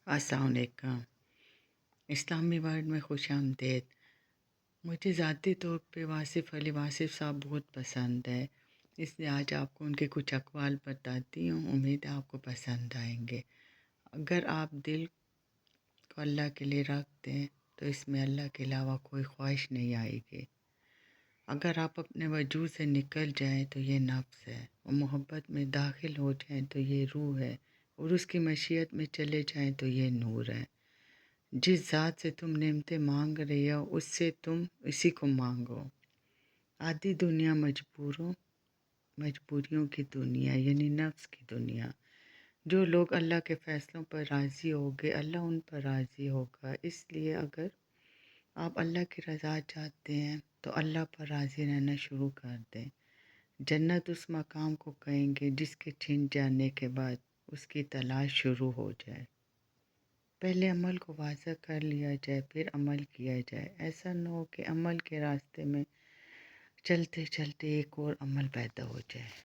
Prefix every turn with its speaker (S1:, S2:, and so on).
S1: السلام علیکم۔ اسلامی ورلڈ میں خوش آمدید۔ مجھے ذاتی طور پہ واصف علی واصف صاحب بہت پسند ہے، اس لیے آج آپ کو ان کے کچھ اقوال بتاتی ہوں، امید ہے آپ کو پسند آئیں گے۔ اگر آپ دل کو اللہ کے لیے رکھ دیں تو اس میں اللہ کے علاوہ کوئی خواہش نہیں آئے گی۔ اگر آپ اپنے وجود سے نکل جائیں تو یہ نفس ہے، اور محبت میں داخل ہو جائیں تو یہ روح ہے، اور اس کی مشیت میں چلے جائیں تو یہ نور ہے۔ جس ذات سے تم نعمتیں مانگ رہے ہو اس سے تم اسی کو مانگو۔ آدھی دنیا مجبوریوں کی دنیا یعنی نفس کی دنیا۔ جو لوگ اللہ کے فیصلوں پر راضی ہوگے اللہ ان پر راضی ہوگا۔ اس لیے اگر آپ اللہ کی رضا چاہتے ہیں تو اللہ پر راضی رہنا شروع کر دیں۔ جنت اس مقام کو کہیں گے جس کے چھن جانے کے بعد اس کی تلاش شروع ہو جائے۔ پہلے عمل کو واضح کر لیا جائے پھر عمل کیا جائے، ایسا نہ ہو کہ عمل کے راستے میں چلتے چلتے ایک اور عمل پیدا ہو جائے۔